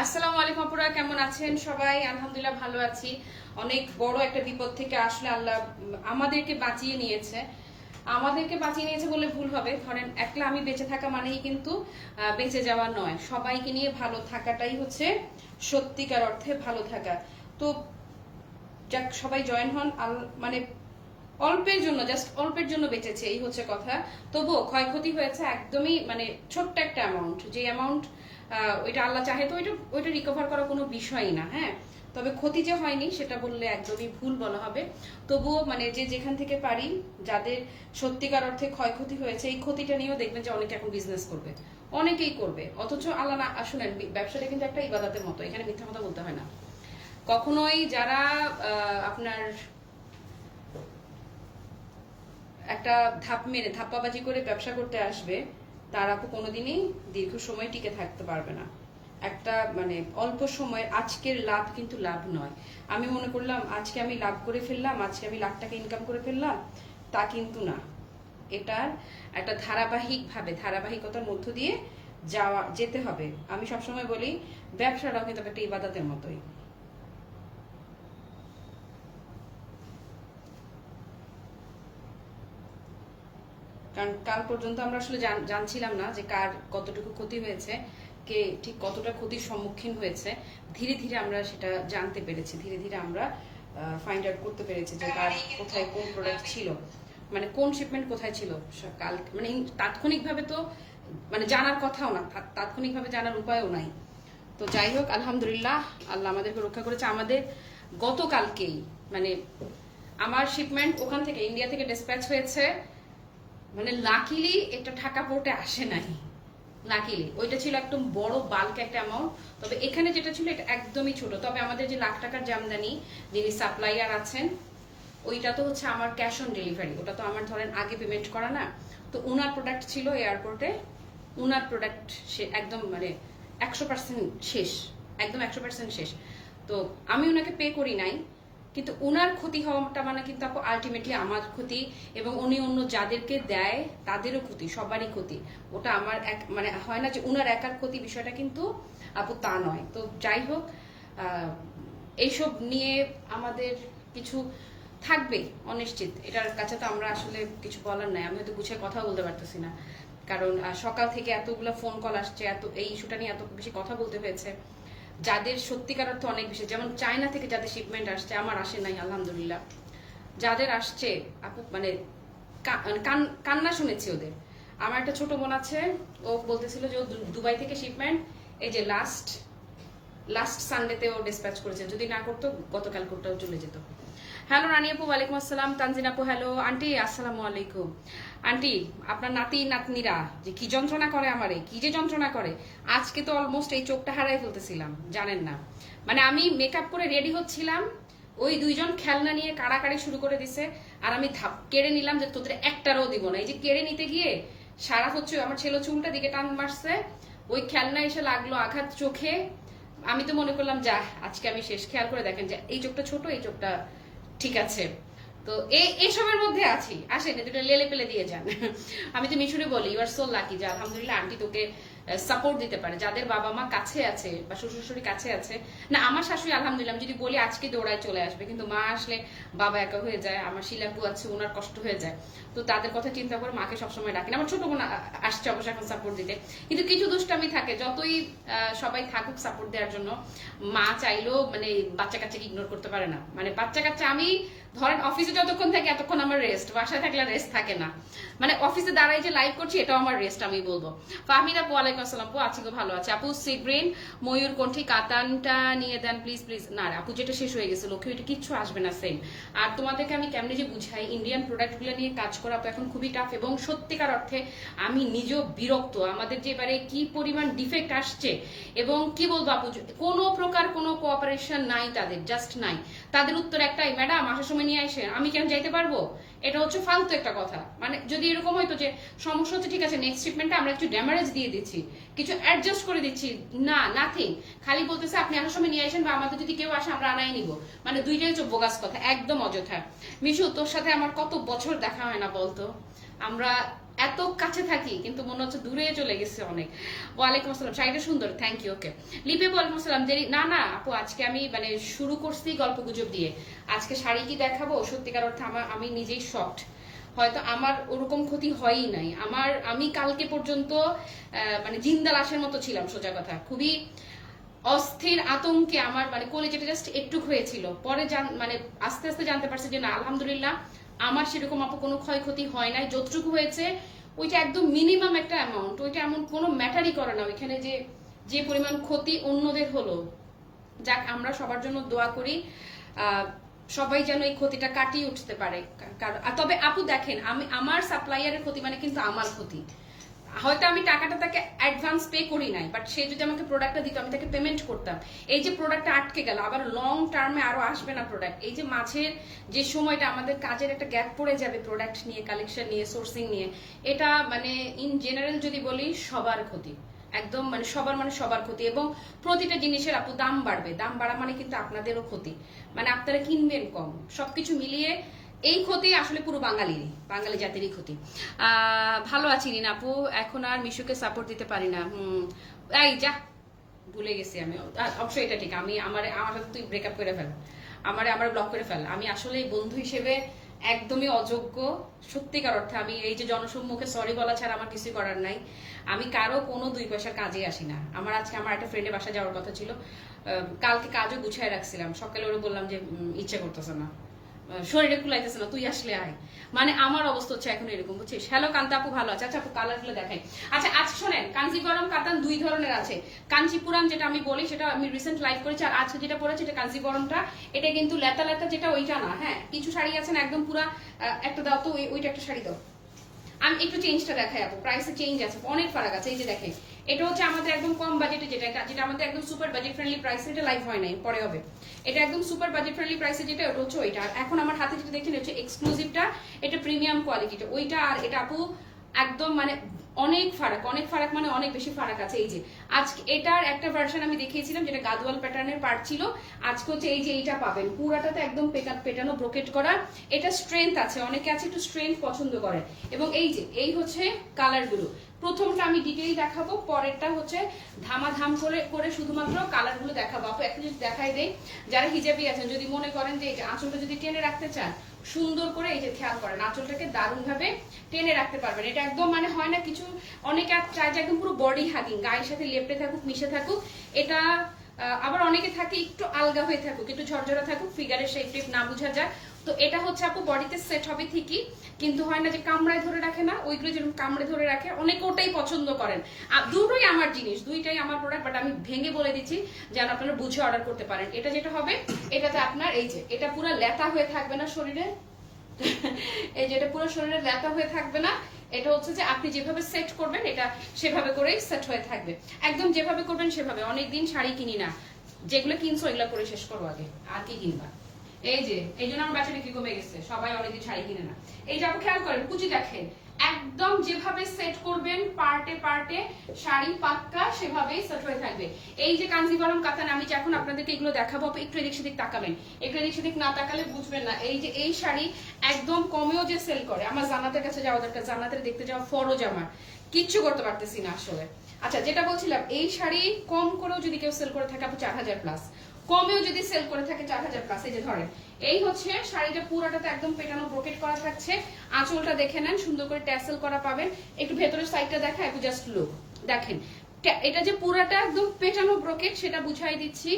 আসসালামু আলাইকুম আপুরা, কেমন আছেন সবাই? আলহামদুলিল্লাহ ভালো আছি। অনেক বড় একটা বিপদ থেকে আসলে আল্লাহ আমাদেরকে বাঁচিয়ে নিয়েছে। বলে ভুল হবে। ধরেন একলা আমি বেঁচে থাকা মানেই কিন্তু বেঁচে যাওয়া নয়, সবাইকে নিয়ে ভালো থাকাটাই হচ্ছে সত্যিকার অর্থে ভালো থাকা। তো যাক, সবাই জয়েন হন। মানে অল্পের জন্য, জাস্ট অল্পের জন্য বেঁচেছে, এই হচ্ছে কথা। তবুও ক্ষয়ক্ষতি হয়েছে একদমই মানে ছোট্ট একটা অ্যামাউন্ট, যে অ্যামাউন্ট ওইটা আল্লাহ চাহে তো ওইটা রিকভার করা কোনো বিষয়ই না। হ্যাঁ, তবে ক্ষতি যে হয়নি সেটা বললে একদমই ভুল বলা হবে। তবুও মানে যে যেখান থেকে পারি, যাদের সত্যিকার অর্থে ক্ষয়ক্ষতি হয়েছে, এই ক্ষতিটা নিয়েও দেখবেন যে অনেকে এখন বিজনেস করবে, অনেকেই করবে। অথচ আল্লাহ না, শুনেন, ব্যবসাটা কিন্তু একটা ইবাদতের মতো, এখানে মিথ্যা কথা বলতে হয় না কখনোই। যারা আপনার একটা ধাপ্পাবাজি করে ব্যবসা করতে আসবে, তার আপু কোনোদিনই দীর্ঘ সময় টিকে থাকতে পারবে না। একটা মানে অল্প সময়ের আজকের লাভ কিন্তু লাভ নয়। আমি মনে করলাম আজকে আমি লাভ করে ফেললাম, আজকে আমি লাখ টাকা ইনকাম করে ফেললাম, তা কিন্তু না। এটার একটা ধারাবাহিকতার মধ্য দিয়ে যেতে হবে। আমি সবসময় বলি ব্যবসাটাও কিন্তু একটা ইবাদতের মতোই। কারণ কাল পর্যন্ত আমরা আসলে জানছিলাম না যে কার কতটুকু ক্ষতি হয়েছে, কে ঠিক কতটা ক্ষতির সম্মুখীন হয়েছে। ধীরে ধীরে আমরা সেটা জানতে পেরেছি, ধীরে ধীরে আমরা ফাইন্ড আউট করতে পেরেছি যে কার কোথায় কোন প্রোডাক্ট ছিল, মানে কোন শিপমেন্ট কোথায় ছিল। কাল মানে তাৎক্ষণিকভাবে তো মানে জানার কথাও না, তাৎক্ষণিকভাবে জানার উপায়ও নাই। তো যাই হোক, আলহামদুলিল্লাহ আল্লাহ আমাদেরকে রক্ষা করেছে। আমাদের গতকালকেই মানে আমার শিপমেন্ট ওখান থেকে, ইন্ডিয়া থেকে ডিসপ্যাচ হয়েছে। মানে লাকিলি এটা ঢাকা পোর্টে আসে নাই, লাকিলি। ওইটা ছিল একদম বড় বাল্ক একটা অ্যামাউন্ট। তবে এখানে যেটা ছিল এটা একদমই ছোট। তবে আমাদের যে লাখ টাকার জামদানি, যিনি সাপ্লাইয়ার আছেন, ওইটা তো হচ্ছে আমার ক্যাশ অন ডেলিভারি, ওটা তো আমার ধরেন আগে পেমেন্ট করা না। তো উনার প্রোডাক্ট ছিল এয়ারপোর্টে, উনার প্রোডাক্ট সে একদম মানে 100% শেষ, একদম 100% শেষ। তো আমি ওনাকে পে করি নাই, কিন্তু ওনার ক্ষতি হওয়াটা মানে কিন্তু আপু আলটিমেটলি আমার ক্ষতি, এবং উনি অন্য যাদেরকে দেয় তাদেরও ক্ষতি, সবারই ক্ষতি। ওটা আমার এক মানে হয় না যে ওনার একার ক্ষতি, বিষয়টা কিন্তু আপু তা নয়। তো যাই হোক, এইসব নিয়ে আমাদের কিছু থাকবে অনিশ্চিত, এটার কাছে তো আমরা আসলে কিছু বলার নাই। আমি হয়তো গুছিয়ে কথা বলতে পারতেছি না, কারণ সকাল থেকে এতগুলো ফোন কল আসছে, এই ইস্যুটা নিয়ে এত বেশি কথা বলতে হয়েছে। যাদের সত্যিকার অর্থে অনেক বেশি, যেমন চায়না থেকে যাদের শিপমেন্ট আসছে, আমার আসে নাই আলহামদুলিল্লাহ। যাদের আসছে আপু মানে কান্না শুনেছি ওদের। আমার একটা ছোট বোন আছে, ও বলতেছিল যে ও দুবাই থেকে শিপমেন্ট এই যে লাস্ট সানডেতে ও ডিসপ্যাচ করেছে, যদি না করতো গতকাল কোটাও চলে যেত। হ্যালো রানী আপু, ওয়ালাইকুম আসসালাম। তানজিন আপু হ্যালো। আন্টি আসসালামু আলাইকুম। আন্টি, আপনার নাতি নাতনিরা যে কি যন্ত্রণা করে আমারে, কি যে যন্ত্রণা করে। আজকে তো অলমোস্ট এই চোখটা হারাই ফেলতেছিলাম, জানেন না। মানে আমি মেকআপ করে রেডি হচ্ছিলাম, ওই দুইজন খেলনা নিয়ে কাড়াকাড়ি শুরু করে দিছে। আর আমি কেড়ে নিলাম যে তোদের একটারও দিব না। এই যে কেড়ে নিতে গিয়ে সারা হচ্ছে আমার ছেলে চুলটা দিকে টান মারছে, ওই খেলনা এসে লাগলো আঘাত চোখে। আমি তো মনে করলাম যা, আজকে আমি শেষ। খেয়াল করে দেখেন যে এই চোখটা ছোট, এই চোখটা ঠিক আছে। তো এইসবের মধ্যে আছি। আসেন দুটো লেলে পেলে দিয়ে যান। আমি তো মিশুরে বলি ইউ আর সো লাকি যে আলহামদুলিল্লাহ আন্টি তোকে সাপোর্ট দিতে পারে, যাদের বাবা মা কাছে আছে বা শ্বশুর শাশুড়ি কাছে আছে। না, আমার শাশুড়ি আলহামদুলিল্লাহ, আমি যদি বলি আজকে দৌড়ায় চলে আসবে, কিন্তু মা আসলে বাবা একা হয়ে যায়। আমার শিলাপু আছে, ওনার কষ্ট হয়ে যায়। তো তাদের কথা চিন্তা করে মাকে সবসময় ডাকি না। আমার ছোট বোন আসছে অবশ্য এখন সাপোর্ট দিতে, কিন্তু কিছু দুষ্টামি থাকে। যতই সবাই থাকুক সাপোর্ট দেওয়ার জন্য, মা চাইলেও মানে বাচ্চা কাচ্চাকে ইগনোর করতে পারে না। মানে বাচ্চা কাচ্চা, আমি ধরেন অফিসে যতক্ষণ থাকি এতক্ষণ আমার রেস্ট, বাসায় থাকলে রেস্ট থাকে না। মানে অফিসে দাঁড়াই যে লাইভ করছি, এটাও আমার রেস্ট আমি বলবো। ফাহমিদা আপু ওয়ালাইকুম আসসালাম। আপু আছি গো, ভালো আছে আপু। সিগ্রিন ময়ূর কণ্ঠী কাতানটা নিয়ে দেন প্লিজ প্লিজ। না আপু, যেটা শেষ হয়ে গেছে লক্ষ্য, এটা কিচ্ছু আসবে না সেম। আর তোমাদেরকে আমি কেমনে যে বুঝাই, ইন্ডিয়ান প্রোডাক্টগুলো নিয়ে কাজ করা তো এখন খুবই টাফ, এবং সত্যিকার অর্থে আমি নিজেও বিরক্ত। আমাদের যে এবারে কি পরিমাণ ডিফেক্ট আসছে, এবং কি বলবো আপু, কোনো প্রকার কোনো কোঅপারেশন নাই তাদের, জাস্ট নাই। তাদের উত্তর একটাই, ম্যাডাম আসার সময় নিয়ে আসেন, আমি কেন যাইতে পারবো। এটা হচ্ছে ফালতু একটা কথা। মানে যদি এরকম হয়তো যে সমস্যা হচ্ছে, ঠিক আছে নেক্সট শিপমেন্টে আমরা একটু ড্যামারেজ দিয়ে দিচ্ছি, কিছু অ্যাডজাস্ট করে দিচ্ছি, না নাথিং। খালি বলতেছে আপনি আসার সময় নিয়ে আসেন, বা আমাদের যদি কেউ আসে আমরা আনাই নিব। মানে দুইটাই হচ্ছে বোগাস কথা, একদম অযথা। মিশু, তোর সাথে আমার কত বছর দেখা হয় না বলতো। আমরা এত কাছে থাকি কিন্তু মনে হচ্ছে দূরে চলে গেছে অনেক। ওয়ালাইকুম আসসালাম, শাড়িটা সুন্দর, থ্যাংক ইউ। ওকে লিপে, ওয়ালাইকুম আসসালাম। দেরি না না আপু, আজকে আমি মানে শুরু করছি গল্প গুজব দিয়ে, আজকে শাড়ি কি দেখাবো? সত্যিকার অর্থে আমি নিজেই শকড। হয়তো আমার ওরকম ক্ষতি হয়ই নাই, আমি কালকে পর্যন্ত মানে জিন্দা লাশের মতো ছিলাম, সোজা কথা। খুবই অস্থির আতঙ্কে আমার মানে কলেজেটা জাস্ট একটু হয়েছিল, পরে মানে আস্তে আস্তে জানতে পারছি যে না আলহামদুলিল্লাহ আমার সেরকম আপু কোনো ক্ষয়ক্ষতি হয় নাই। যতটুকু হয়েছে ওইটা একদম মিনিমাম একটা অ্যামাউন্ট, ওইটা এমন কোনো ম্যাটারই করে না ওইখানে যে যে পরিমাণ ক্ষতি অন্যদের হলো। যাক, আমরা সবার জন্য দোয়া করি সবাই যেন এই ক্ষতিটা কাটিয়ে উঠতে পারে। তবে আপু দেখেন, আমার সাপ্লাইয়ারের ক্ষতি মানে কিন্তু আমার ক্ষতি। হয়তো আমি টাকাটা তাকে অ্যাডভান্স পে করি নাই, বাট সে যদি আমাকে প্রোডাক্টটা দিত আমি তাকে পেমেন্ট করতাম। এই যে প্রোডাক্টটা আটকে গেল, আবার লং টার্মে আরো আসবে না প্রোডাক্ট, এই যে মাঝের যে সময়টা আমাদের কাজের একটা গ্যাপ পড়ে যাবে প্রোডাক্ট নিয়ে, কালেকশন নিয়ে, সোর্সিং নিয়ে, এটা মানে ইন জেনারেল যদি বলি সবার ক্ষতি, একদম মানে সবার ক্ষতি। এবং প্রতিটা জিনিসের আপু দাম বাড়বে, দাম বাড়া মানে কিন্তু আপনাদেরও ক্ষতি, মানে আপনারা কিনবেন কম, সবকিছু মিলিয়ে এই ক্ষতি আসলে পুরো বাঙালি জাতিরই ক্ষতি। ভালো আছি রিনা আপু, এখন আর মিশুকে সাপোর্ট দিতে পারি না। এই যা ভুলে গেছি আমি, অবশ্যই এটা ঠিক। আমার সাথে তুই ব্রেকআপ করে ফেল, আমার ব্লক করে ফেল। আমি আসলে বন্ধু হিসেবে একদমই অযোগ্য, সত্যিকার অর্থে। আমি এই যে জনসম্মুখে সরি বলা ছাড়া আমার কিছুই করার নাই। আমি কারো কোনো 2 পয়সার কাজে আসি না। আজকে আমার একটা ফ্রেন্ডের বাসা যাওয়ার কথা ছিল, কালকে কাজও গুছায় রাখছিলাম, সকালে ওরা বললাম যে ইচ্ছে করতেছে না, শরীরে কুলাইতেছে না, তুই আসলে আয়। মানে আমার অবস্থা হচ্ছে এখন এরকম, বুঝছিস? হ্যালো কান্তা আপু, ভালো আছে? আচ্ছা আপু কালার গুলো দেখাই। আচ্ছা আজকে শোনেন, কাঞ্জিবরম কাতান 2 ধরনের আছে। কাঞ্চিপুরাম যেটা আমি বলি সেটা আমি রিসেন্ট লাইভ করেছি, আর আজকে যেটা পরেছে এটা কাঞ্জিবরমটা। এটা কিন্তু লেতা লেতা যেটা ওইটা না, হ্যাঁ কিছু শাড়ি আছে না একদম পুরা। একটা দাও তো, ওইটা একটা শাড়ি দাও। আমি একটু চেঞ্জটা দেখাই আপু, প্রাইসে চেঞ্জ আছে, অনেক ফারাক আছে। এই যে দেখেন, এটা হচ্ছে আমাদের একদম কম বাজেটে, যেটা আমাদের একদম সুপার বাজেট ফ্রেন্ডলি প্রাইসে, এটা লাইভ হয় নাই, পরে হবে। এটা একদম সুপার বাজেট ফ্রেন্ডলি প্রাইসে যেটা, ওটা হচ্ছে ওইটা। আর এখন আমার হাতে যেটা দেখছেন হচ্ছে এক্সক্লুসিভটা, এটা প্রিমিয়াম কোয়ালিটিটা ওইটা। আর এটা আপু একদম মানে অনেক ফারাক মানে অনেক বেশি ফারাক আছে। এই যে আজকে এটার একটা ভার্সন আমি দেখিয়েছিলাম যেটা গাদওয়াল প্যাটার্নের পার্ট ছিল, আজকে হচ্ছে এই যে এইটা পাবেন পুরাটাতে একদম পেটানো ব্রোকেট করা। এটা স্ট্রেংথ আছে, অনেকে আছে একটু স্ট্রেংথ পছন্দ করে। এবং এই যে এই হচ্ছে কালারগুলো, প্রথমটা আমি ডিটেইল দেখাবো, পরেরটা হচ্ছে ধামাধাম করে শুধুমাত্র কালারগুলো দেখাবো। আপু একটা জিনিস দেখাই দেই, যারা হিজাবি আছেন যদি মনে করেন যে আঁচলটা যদি টেনে রাখতে চান, সুন্দর করে এই যে খেয়াল করেন আঁচলটাকে দারুণ ভাবে টেনে রাখতে পারবেন। এটা একদম মানে হয় না কিছু, অনেকে চায় যে একদম পুরো বডি হাগিং, গায়ের সাথে লেপটে থাকুক, মিশে থাকুক। এটা আবার অনেকে থাকে একটু আলগা হয়ে থাকুক, একটু ঝরঝরা থাকুক, ফিগারের শেপ টেপ না বোঝা যায়। তো এটা হচ্ছে আপু বডিতে সেট হবে ঠিকই, কিন্তু হয় না যে কামড়ায় ধরে রাখে না, ওইগুলো যেরকম কামড়ে ধরে রাখে, অনেকে ওটাই পছন্দ করেন। দুটোই আমার জিনিস, দুইটাই আমার প্রোডাক্ট, বাট আমি ভেঙে বলে দিচ্ছি যেন আপনারা বুঝে অর্ডার করতে পারেন। এটা যেটা হবে, এটাতে আপনার এই যে এটা পুরো লেতা হয়ে থাকবে না শরীরে, এই যেটা পুরো শরীরে লেতা হয়ে থাকবে না। এটা হচ্ছে যে আপনি যেভাবে সেট করবেন এটা সেভাবে করেই সেট হয়ে থাকবে, একদম যেভাবে করবেন সেভাবে। অনেকদিন শাড়ি কিনি না, যেগুলো কিনছো এগুলো করে শেষ করো আগে, আর কি কিনবা। এই যে এই জন্য আমার বাচ্চা বিক্রি কমে গেছে, সবাই অনেকদিন শাড়ি কিনে না। এই যে আপনি খেয়াল করেন, কুচি দেখেন, একদম যেভাবে সেট করবেন পার্টে শাড়ি পাক্কা সেভাবেই সেট হয়ে থাকবে। এই যে কাঞ্জিবরম কাতান, আমি যখন আপনাদেরকে এগুলো দেখাবো একটু এদিক সেদিক তাকাবেন, একটু এদিক সেদিক না তাকালে বুঝবেন না। এই যে এই শাড়ি একদম কমেও যে সেল করে, আমার জান্নাতের কাছে যাওয়া দরকার, জান্নাতের দেখতে যাওয়া ফরজ, আমার কিচ্ছু করতে পারতেছি না আসলে। আচ্ছা যেটা বলছিলাম, এই শাড়ি কম করেও যদি কেউ সেল করে থাকে আপু 4000 প্লাস, কমেও যদি সেল করে থাকে 4000 প্লাস। এই যে ধরেন এই হচ্ছে শাড়িটা পুরাটাতে একদম পেটানো ব্রোকেট করা থাকছে, আঁচলটা দেখে নেন সুন্দর করে ট্যাসেল করা পাবেন। একটু ভেতরের সাইডটা দেখা, একটু জাস্ট লুক দেখেন, এটা যে পুরাটা একদম পেটানো ব্রোকেট সেটা বুঝাই দিচ্ছি।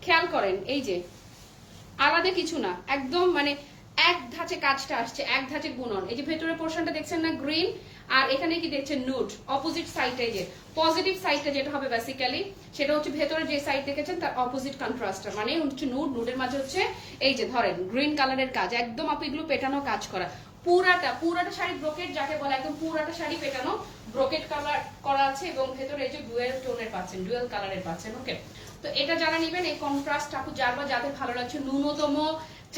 খেয়াল করেন এই যে আলাদা কিছু না, একদম মানে এক ধাঁচে কাজটা আসছে, এক ধাঁচে বুনন। এই যে ভেতরের পোর্শনটা দেখছেন না গ্রিন, আর এখানে কি দেখছেন নুড। অপোজিট সাইডে যে পজিটিভ সাইডটা যেটা হবে বেসিক্যালি, সেটা হচ্ছে ভেতরে যে সাইড দেখেছেন তার অপোজিট কন্ট্রাস্টটা, মানে হচ্ছে নুডের মাঝে হচ্ছে এই যে ধরেন গ্রিন কালারের কাজ, একদম আপু এগুলো পেটানো কাজ করা। পুরাটা শাড়ি ব্রোকেট যাকে বলে, একদম পুরাটা শাড়ি পেটানো ব্রোকেট কালার করা আছে, এবং ভেতরে এই যে ডুয়েল টোনের পাচ্ছেন, ডুয়েল কালারের পাচ্ছেন। ওকে, তো এটা যারা নেবেন এই কন্ট্রাস্ট আপু যাদের ভালো লাগছে, ন্যূনতম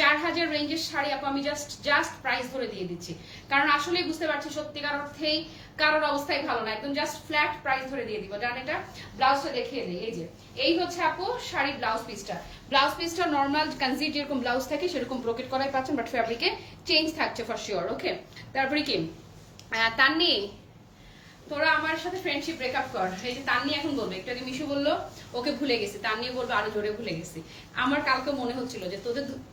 4000 রেঞ্জের শাড়ি আপু আমি জাস্ট প্রাইস ধরে দিয়ে দিচ্ছি, কারণ আসলেই বুঝতে পারছি সত্যিকার অর্থেই কারোর অবস্থাই ভালো না, একদম জাস্ট ফ্ল্যাট প্রাইস ধরে দিয়ে দিব। জান এটা ব্লাউজটা দেখিয়ে দিই, এই যে এই হচ্ছে আপু শাড়ির ব্লাউজ পিসটা নর্মাল কানজি যেরকম ব্লাউজ থাকে সেরকম ব্রোকেট করাই পাচ্ছেন, বাট ফ্যাব্রিকে চেঞ্জ থাকছে ফর শিওর। ওকে, তারপরে কি তান্নি, তোরা আমার সাথে ফ্রেন্ডশিপ ব্রেকআপ কর। এই যে তান্নি এখন বলবে, একটু আগে মিশু বললো ওকে ভুলে গেছি, তান্নিও বলবো আরো জোরে ভুলে গেছি। আমার কালকে মনে হচ্ছিল যে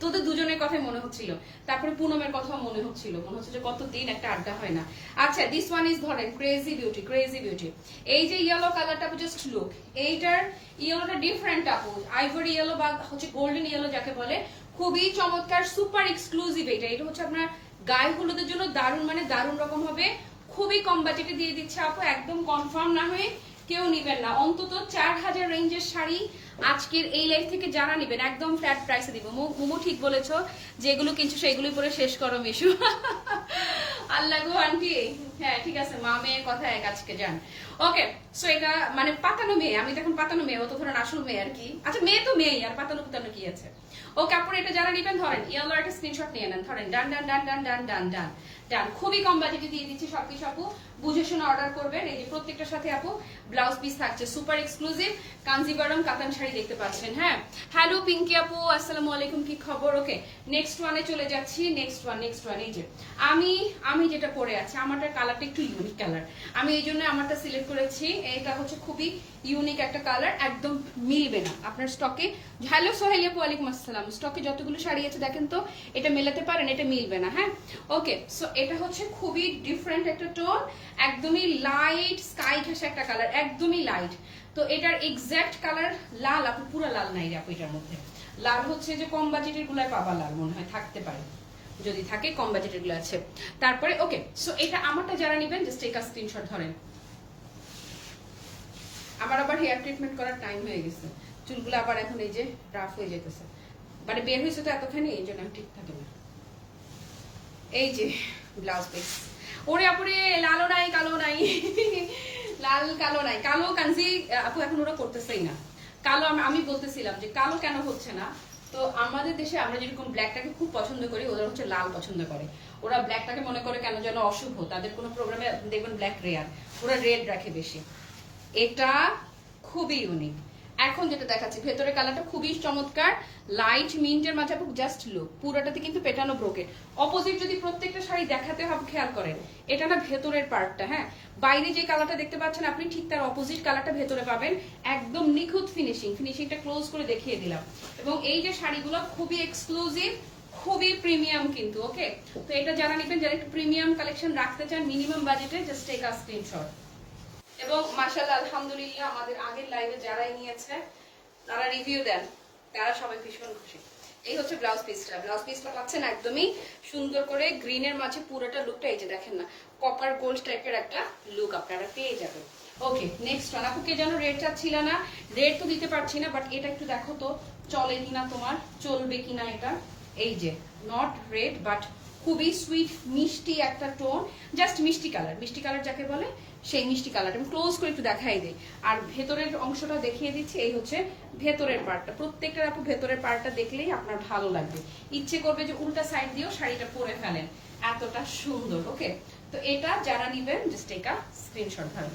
তোদের দুজনের কথাই মনে হচ্ছিল, তারপরে পুনমের কথাও মনে হচ্ছিল, মনে হচ্ছে যে কতদিন একটা আড্ডা হয় না। আচ্ছা, দিস ওয়ান ইজ ধরেন ক্রেজি বিউটি, ক্রেজি বিউটি। এই যে ইয়েলো কালারটা, জাস্ট লুক, এইটার ইয়েলোটা ডিফারেন্ট আপু, আইভরি ইয়েলো বা হচ্ছে গোল্ডেন ইয়েলো যাকে বলে, খুবই চমৎকার, সুপার এক্সক্লুসিভ। এটা হচ্ছে আপনার গায়ে হলুদের জন্য দারুণ, মানে দারুণ রকম হবে। খুবই কম বাজেটে দিয়ে দিচ্ছে আপু, একদম কনফার্ম না হয়ে কেউ নিবেন না। অন্তত 4000 রেঞ্জের শাড়ি আজকের এই লাইফ থেকে যারা নিবেন একদম ফ্ল্যাট প্রাইসে দিব। মোমো ঠিক বলেছো, যেগুলো কিনছো সেগুলোই পরে শেষ করো মিশু। আল্লাহ গো আন্টি, হ্যাঁ ঠিক আছে, মা মেয়ের কথা এক আজকে যান। ওকে, সো এটা মানে পাতানো মেয়ে, আমি তখন পাতানো মেয়ে, ও তো ধরেন আসল মেয়ে আর কি। আচ্ছা, মেয়ে তো মেয়েই, আর পাতানো পাতানো কি আছে। ওকে আপুর, এটা যারা নিবেন ধরেন ইয়েলো একটা স্ক্রিনশট নিয়ে নেন, ধরেন ডান ডান ডান ডান ডান ডান ডান ডান। খুবই কম বাজেটে দিয়ে দিচ্ছি সবকিছু আপু, বুঝে শুনে অর্ডার করবেন। এই যে প্রত্যেকটার সাথে আপু ব্লাউজ পিস থাকছে, সুপার এক্সক্লুসিভ কাঞ্জিভারম কাতান শাড়ি দেখতে পাচ্ছেন। হ্যাঁ, হ্যালো পিঙ্কি আপু, আসসালামু আলাইকুম, কি খবর? ওকে, নেক্সট ওয়ানে চলে যাচ্ছি। নেক্সট ওয়ান এই যে আমি যেটা পরে আছি, আমারটার কালারটা একটু ইউনিক কালার, আমি এই জন্য আমারটা সিলেক্ট করেছি। এটা হচ্ছে খুবই ইউনিক একটা কালার, একদম মিলবে না আপনার স্টকে। হ্যালো সোহেল আপু, ওয়ালাইকুম আসসালাম। স্টকে যতগুলো শাড়ি আছে দেখেন তো, এটা মেলাতে পারেন, এটা মিলবে না। হ্যাঁ, ওকে, সো এটা হচ্ছে খুবই ডিফারেন্ট একটা টোন, একদমই লাইট স্কাই ঘেঁষা একটা কালার, একদমই লাইট। তো এটার এক্সাক্ট কালার লাল আপু, পুরো লাল নাই রে আপু এটার মধ্যে। লাল হচ্ছে যে কম বাজেটের গুলায় পাবা লাল, মনে হয় থাকতে পারে, যদি থাকে কম বাজেটের গুলো আছে। তারপরে ওকে, সো এটা আমারটা যারা নেবেন জাস্ট একটা স্ক্রিনশট ধরেন। আমার আবার হেয়ার ট্রিটমেন্ট করার টাইম হয়ে গেছে, চুলগুলো আবার এখন এই যে রাফ হয়ে যেতেছে, মানে বের হয়েছে তো এতখানি, এই জন্য ঠিক থাকে না। এই যে ব্লাউজ পিস, ওরে আপুরে লালও নাই কালো নাই, লাল কালো নাই, কালো কাঞ্জি আপু এখন ওরা করতেছেই না। কালো আমি বলতেছিলাম যে কালো কেন হচ্ছে না, তো আমাদের দেশে আমরা যেরকম ব্ল্যাকটাকে খুব পছন্দ করি, ওরা হচ্ছে লাল পছন্দ করে। ওরা ব্ল্যাকটাকে মনে করে কেন যেন অশুভ, তাদের কোনো প্রোগ্রামে দেখবেন ব্ল্যাক রেয়ার, ওরা রেড রাখে বেশি। এটা খুবই ইউনিক। এখন যেটা দেখাচ্ছি ভেতরের কালারটা খুবই চমৎকার, লাইট মিন্টের মাঝে আপু জাস্ট লুক, পুরোটাতে কিন্তু পেটানো ব্রোকেট। অপোজিট যদি প্রত্যেকটা শাড়ি দেখাতে হবে খেয়াল করেন, এটা না ভেতরের পার্টটা, হ্যাঁ বাইরে যে কালারটা দেখতে পাচ্ছেন আপনি ঠিক তার অপোজিট কালারটা ভেতরে পাবেন, একদম নিখুঁত ফিনিশিংটা ক্লোজ করে দেখিয়ে দিলাম। এবং এই যে শাড়িগুলো খুবই এক্সক্লুসিভ, খুবই প্রিমিয়াম কিন্তু। ওকে, তো এটা যারা নেবেন, যারা একটু প্রিমিয়াম কালেকশন রাখতে চান মিনিমাম বাজেটে, জাস্ট টেক আ স্ক্রিনশট। এবং মাশাআল্লাহ আলহামদুলিল্লাহ আমাদের আগের লাইভে যারাই নিয়েছে তারা রিভিউ দেন, তারা সবাই ভীষণ খুশি। এই হচ্ছে ব্লাউজ পিসটা পাচ্ছেন একদমই সুন্দর করে গ্রিনের মাঝে, পুরোটা লুকটা এই যে দেখেন না, কপার গোল্ড টাইপের একটা লুক আপনারা পেয়ে যাবেন। ওকে, নেক্সট ওয়ান আপু, কে যেন রেড চাচ্ছিল না, রেড তো দিতে পারছি না, বাট এটা একটু দেখো তো চলে কিনা, তোমার চলবে কিনা এটা। এই যে নট রেড বাট খুবই সুইট মিষ্টি একটা টোন, জাস্ট মিষ্টি কালার যাকে বলে সেই মিষ্টি কালারটা আমি ক্লোজ করে একটু দেখাই দিই। আর ভেতরের অংশটা দেখিয়ে দিচ্ছি, এই হচ্ছে ভেতরের পার্টটা। প্রত্যেকটা আপু ভেতরের পার্টটা দেখলেই আপনার ভালো লাগবে, ইচ্ছে করবে যে উল্টা সাইড দিয়েও শাড়িটা পরে ফেলেন, এতটা সুন্দর। ওকে, তো এটা যারা নিবেন জাস্ট একটা স্ক্রিনশট ধরেন।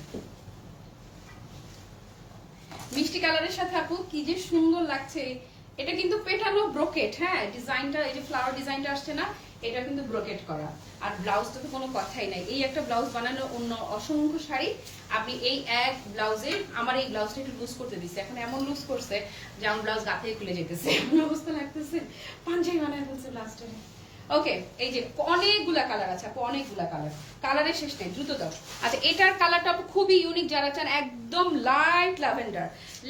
মিষ্টি কালারের সাথে আপু কি যে সুন্দর লাগছে, এটা কিন্তু পেটানো ব্রোকেট। হ্যাঁ, ডিজাইনটা এই যে ফ্লাওয়ার ডিজাইনটা আসছে না, এটা কিন্তু ব্রোকেট করা। আর ব্লাউজটা তো কোনো কথাই নাই, এই একটা ব্লাউজ বানানো অন্য অসংখ্য শাড়ি আপনি এই এক ব্লাউজে, আমার এই ব্লাউজটা একটু লুজ করতে দিচ্ছে, এখন এমন লুজ করছে যে আমার ব্লাউজ গাতে খুলে যেতেছে, এমন অবস্থা লাগতেছে, পাঞ্জাবি বানায় ফেলছে ব্লাউজটা। ওকে, এই যে অনেকগুলা কালার আছে আপু, অনেকগুলা কালারের শেষ নেই, দ্রুত দাও। আচ্ছা, এটার কালারটা আপু খুবই ইউনিক, যারা চান একদম লাইট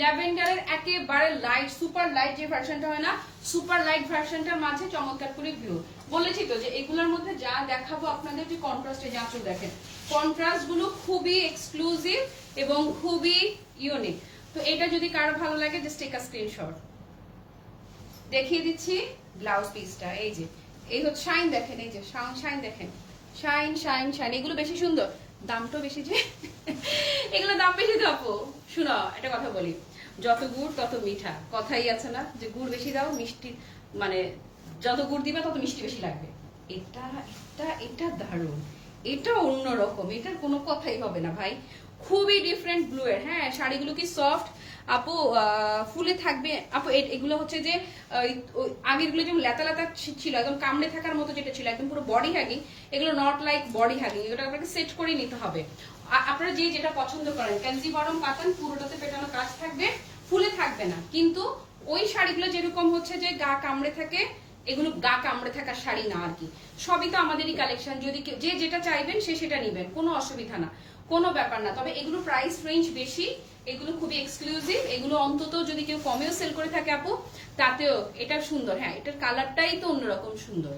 ল্যাভেন্ডারের একেবারে লাইট, সুপার লাইট যে ভার্সনটা হয় না, সুপার লাইট ভার্সনটার মাঝে চমৎকার করে ভিউ। বলেছি তো যে এগুলোর মধ্যে যা দেখাবো আপনাদের, যে কন্ট্রাস্টে যা চল দেখেন, কন্ট্রাস্ট গুলো খুবই এক্সক্লুসিভ এবং খুবই ইউনিক। তো এটা যদি কারো ভালো লাগে জাস্ট টেক আ স্ক্রিনশট। দেখিয়ে দিচ্ছি ব্লাউজ পিসটা, এই যে এই হচ্ছে শাইন দেখেন, এই যে শাইন দেখেন, শাইন এগুলো বেশি সুন্দর, দামটাও বেশি যে এগুলো দাম বেশি তো আপু। শুনো একটা কথা বলি, যত গুড় তত মিঠা, কথাই আছে না যে গুড় বেশি দাও মিষ্টি, মানে যত গুড় দিবা তত মিষ্টি বেশি লাগবে। এটা এটা এটা দারুণ, এটা অন্যরকম, এটার কোনো কথাই হবে না ভাই, খুবই ডিফারেন্ট ব্লু এর। হ্যাঁ, শাড়িগুলো কি সফট, আপু ফুলে থাকবে আপু। এগুলো হচ্ছে যে আগের গুলো যেমন লেতা লেতা ছিল একদম কামড়ে থাকার মতো, যেটা ছিল একদম পুরো বডি হ্যাগিং, এগুলো নট লাইক বডি হ্যাগিং, এগুলো আপনাকে সেট করে নিতে হবে। আপনারা যে যেটা পছন্দ করেন, কাঞ্জিভারম কাতান পুরোটাতে পেটানো কাজ থাকবে, ফুলে থাকবে না। কিন্তু ওই শাড়িগুলো যেরকম হচ্ছে যে গা কামড়ে থাকে, এগুলো গা কামড়ে থাকা শাড়ি না আর কি। সবই তো আমাদেরই কালেকশন, যদি যে যেটা চাইবেন সে সেটা নিবেন, কোনো অসুবিধা না, কোনো ব্যাপার না। তবে এগুলো প্রাইস রেঞ্জ বেশি, এগুলো খুবই এক্সক্লুসিভ, এগুলো অন্তত যদি কেউ কমেও সেল করে থাকে আপু তাতেও এটা সুন্দর। হ্যাঁ, এটার কালারটাই তো অন্যরকম সুন্দর।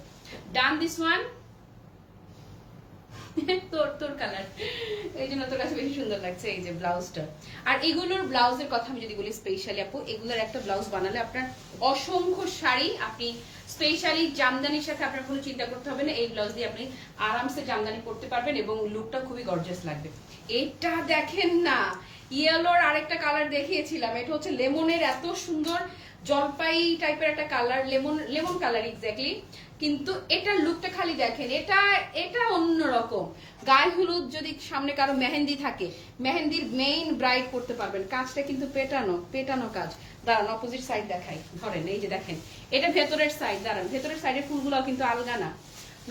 ডান দিস ওয়ান তোর কালার, এই জন্য তোর কাছে বেশি সুন্দর লাগছে এই যে ব্লাউজটা। আর এগুলোর ব্লাউজের কথা আমি যদি বলি স্পেশালি আপু, এগুলোর একটা ব্লাউজ বানালে আপনার অসংখ্য শাড়ি, আপনি স্পেশালি জামদানির সাথে আপনার কোনো চিন্তা করতে হবে না, এই ব্লাউজ দিয়ে আপনি আরামসে জামদানি পরতে পারবেন এবং লুকটা খুবই গর্জিয়াস লাগবে। এটা দেখেন না, ইয়েলোর আরেকটা কালার দেখিয়েছিলাম, এটা হচ্ছে লেমনের, এত সুন্দর জলপাই টাইপের একটা কালার, লেমন কালার এক্স্যাক্টলি। কিন্তু এটার লুকটা খালি দেখেন, এটা অন্যরকম। গায়ে হলুদ যদি সামনে কারো মেহেন্দি থাকে, মেহেন্দির মেইন ব্রাইড করতে পারবেন। কাজটা কিন্তু পেটানো কাজ। দাঁড়ান অপোজিট সাইড দেখাই, ধরেন এই যে দেখেন, এটা ভেতরের সাইড, দাঁড়ান ভেতরের সাইডের ফুলগুলো কিন্তু আলগা না,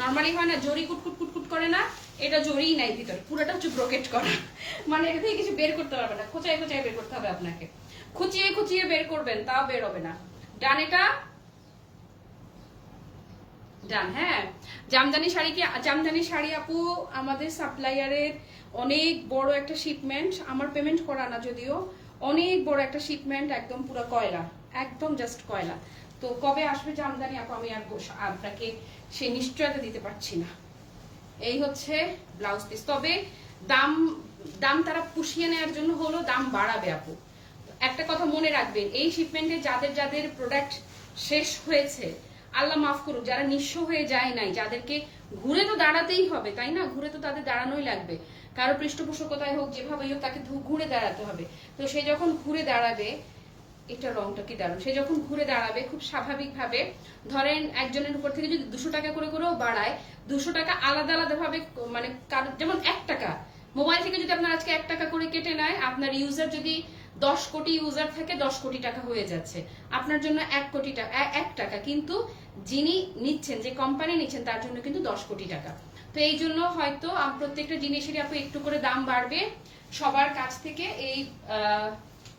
নর্মালি হয় না জরি কুটকুট কুটকুট করে না, এটা জরিই নাই ভিতরে, পুরোটা হচ্ছে ব্রোকেট করা, মানে এটা থেকে কিছু বের করতে পারবে না, খোঁচায় খোঁচায় বের করতে হবে আপনাকে, খুঁচিয়ে খুঁচিয়ে বের করবেন তাও বের হবে না। ডান এটা ডান। হ্যাঁ, জামদানি শাড়ি আপু আমাদের সাপ্লায়ারের অনেক বড় একটা শিপমেন্ট, আমার পেমেন্ট করা না যদিও, অনেক বড় একটা শিপমেন্ট, একদম পুরো কয়লা, একদম জাস্ট কয়লা। তো কবে আসবে জামদানি আপু আমি আর আপনাকে সেই নিশ্চয়তা দিতে পারছি না। এই হচ্ছে ব্লাউজ পিস। তবে দাম দাম তারা পুষিয়ে নেওয়ার জন্য হলো দাম বাড়াবে আপু। একটা কথা মনে রাখবেন, এই শিপমেন্টে যাদের যাদের প্রোডাক্ট শেষ হয়েছে, আল্লাহ মাফ করুক, যারা নিঃস্ব হয়ে যায় নাই, যাদেরকে ঘুরে তো দাঁড়াতেই হবে তাই না, ঘুরে তো তাদের দাঁড়ানোই লাগবে, কারো পৃষ্ঠপোষকতায় হোক যেভাবেই হোক তাকে ঘুরে দাঁড়াতে হবে। তো সে যখন ঘুরে দাঁড়াবে, এটা রংটা কি দারুণ, সে যখন ঘুরে দাঁড়াবে খুব স্বাভাবিকভাবে, ধরেন একজনের উপর থেকে যদি 200 টাকা করে করেও বাড়ায়, 200 টাকা আলাদা আলাদা ভাবে, মানে যেমন 1 টাকা মোবাইল থেকে যদি আপনার আজকে 1 টাকা করে কেটে নেয়, আপনার ইউজার যদি 10 কোটি ইউজার থাকে, 10 কোটি টাকা হয়ে যাচ্ছে, আপনার জন্য 1 কোটি টাকা 1 টাকা, কিন্তু যিনি নিচ্ছেন, যে কোম্পানি নিচ্ছেন তার জন্য কিন্তু 10 কোটি টাকা। তো এই জন্য হয়তো প্রত্যেকটা জিনিসেরই আপনি একটু করে দাম বাড়বে সবার কাছ থেকে, এই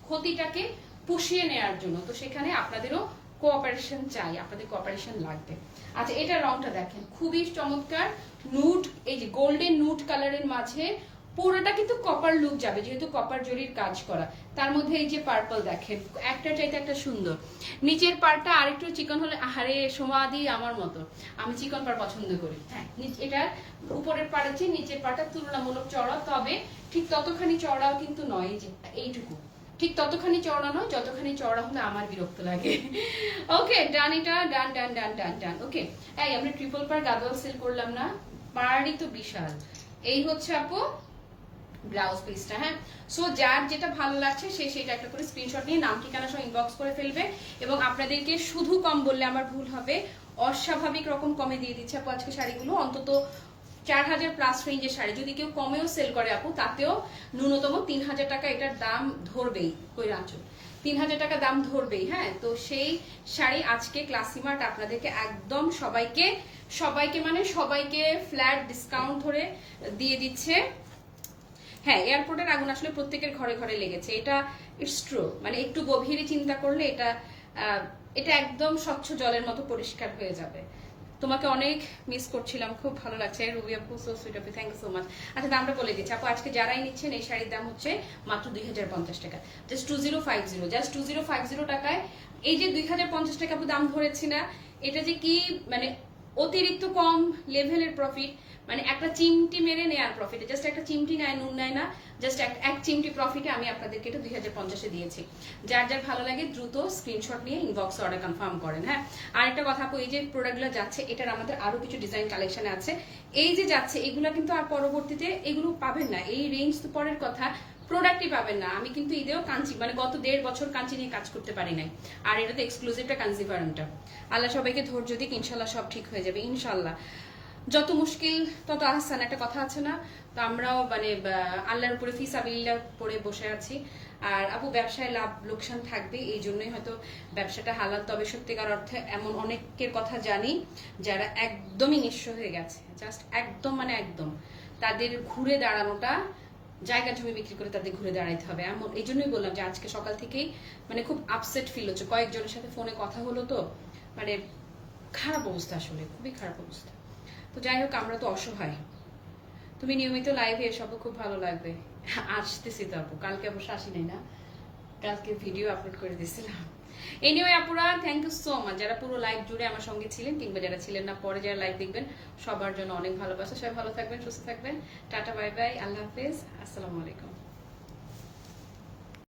ক্ষতিটাকে পুষিয়ে নেওয়ার জন্য। তো সেখানে আপনাদেরও কোঅপারেশন চাই, আপনাদের কোঅপারেশন লাগবে। আচ্ছা, এটা রংটা দেখেন খুবই চমৎকার, নুড, এই যে গোল্ডেন নুড কালারের মাঝে পুরোটা কিন্তু কপার লুক যাবে, যেহেতু কপার জরির কাজ করা, তার মধ্যে এই যে পার্পল দেখেন, একটা চাইতে একটা সুন্দর। নিচের পাড়টা আরেকটু চিকন হলে, আহারে সমাধি আমার মতো, আমি চিকন পাড় পছন্দ করি। হ্যাঁ, এটার উপরের পাড়ের চেয়ে নিচের পাড়টা তুলনামূলক চড়া, তবে ঠিক ততখানি চড়াও কিন্তু নয়, যে এইটুকু ঠিক ততখানি চড়া নয়, যতখানি চড়া হলে আমার বিরক্ত লাগে। ওকে, ডান, এটা ডান ডান ডান ডান ডান। ওকে, এই আমরা ট্রিপল পার গাদোয়াল সেল করলাম না, পাড়ই তো বিশাল। এই হচ্ছে আপু ব্লাউজ পিসটা। হ্যাঁ, সো যার যেটা ভালো লাগছে সে সেটা একটা করে স্ক্রিনশট নিয়ে নাম ঠিকানা সহ ইনবক্স করে ফেলবে, এবং আপনাদেরকে শুধু কম বললে আমার ভুল হবে, অস্বাভাবিক রকম কমে দিয়ে দিচ্ছে আপু আজকে শাড়িগুলো। অন্তত 4000 প্লাস রেঞ্জের শাড়ি যদি কেউ কমেও সেল করে আপু, তাতেও ন্যূনতম 3000 টাকা এটার দাম ধরবেই, কই রাখছো 3000 টাকা দাম ধরবেই। হ্যাঁ, তো সেই শাড়ি আজকে ক্লাসিমার্ট আপনাদেরকে একদম সবাইকে মানে সবাইকে ফ্ল্যাট ডিসকাউন্ট ধরে দিয়ে দিচ্ছে। হ্যাঁ, এয়ারপোর্টের আগুন আসলে প্রত্যেকের ঘরে ঘরে লেগেছে, এটা ইটস ট্রু, মানে একটু গভীরে চিন্তা করলে এটা একদম স্বচ্ছ জলের মতো পরিষ্কার হয়ে যাবে। তোমাকে অনেক মিস করছিলাম, খুব ভালো লাগছে রুবি আপু, সো সুইট আপু, থ্যাংক ইউ সো মাচ। আচ্ছা, দামটা বলে দিচ্ছি আপু, আজকে যারাই নিচ্ছেন এই শাড়ির দাম হচ্ছে মাত্র 2050 টাকা, জাস্ট 2050 টাকায়। এই যে 2050 টাকা আপু দাম ধরেছি না, এটা যে কি মানে অতিরিক্ত কম লেভেলের প্রফিট, মানে একটা চিমটি মেরে নেয়ার প্রফিটে, জাস্ট একটা চিমটি নেয়, নুন নেয় না, জাস্ট এক চিমটি প্রফিটে আমি আপনাদেরকে এটা 2050-এ দিয়েছি। যার যার ভালো লাগে দ্রুত স্ক্রিনশট নিয়ে ইনবক্সে অর্ডার কনফার্ম করেন। হ্যাঁ, আরেকটা কথা আপু, এই যে প্রোডাক্টগুলো যাচ্ছে, এটার আমাদের আরো কিছু ডিজাইন কালেকশনে আছে, এই যে যাচ্ছে এগুলো কিন্তু আর পরবর্তীতে এগুলো পাবেন না, এই রেঞ্জ তো পরের কথা, প্রোডাক্টই পাবেন না। আমি কিন্তু ঈদেও কাঞ্চি, মানে গত 1.5 বছর কাঞ্চি নিয়ে কাজ করতে পারি নাই, আর এটা তো এক্সক্লুসিভটা কাঞ্জিভারমটা। আল্লাহ সবাইকে ধৈর্য দিক, ইনশাল্লাহ সব ঠিক হয়ে যাবে ইনশাল্লাহ। যত মুশকিল তত আহসান, একটা কথা আছে না, তো আমরাও মানে আল্লাহর উপরে ফিসাবিল্লাহ পড়ে বসে আছি, আর আপু ব্যবসায় লাভ লোকসান থাকবে, এই জন্যই হয়তো ব্যবসাটা হালাল। তবে সত্যিকার অর্থে এমন অনেকের কথা জানি যারা একদমই নিঃস্ব হয়ে গেছে, জাস্ট একদম মানে একদম, তাদের ঘুরে দাঁড়ানোটা, জায়গা জমি বিক্রি করে তাদের ঘুরে দাঁড়াইতে হবে। এমন এই জন্যই বললাম যে আজকে সকাল থেকেই মানে খুব আপসেট ফিল হচ্ছে, কয়েকজনের সাথে ফোনে কথা হলো তো, মানে খারাপ অবস্থা, আসলে খুবই খারাপ অবস্থা। তো যাই হোক, আমরা তো অসহায়। তুমি নিয়মিত লাইভে এসব খুব ভালো লাগবে। আসতেছি তো আপু, কালকে অবশ্য আসি নাই না, কালকে ভিডিও আপলোড করে দিয়েছিলাম। এনিওয়ে আপুরা, থ্যাংক ইউ সো মাচ যারা পুরো লাইভ জুড়ে আমার সঙ্গে ছিলেন, কিংবা যারা ছিলেন না পরে যারা লাইভ দেখবেন, সবার জন্য অনেক ভালোবাসা। সবাই ভালো থাকবেন, সুস্থ থাকবেন। টাটা, বাই বাই, আল্লাহ হাফেজ, আসসালামু আলাইকুম।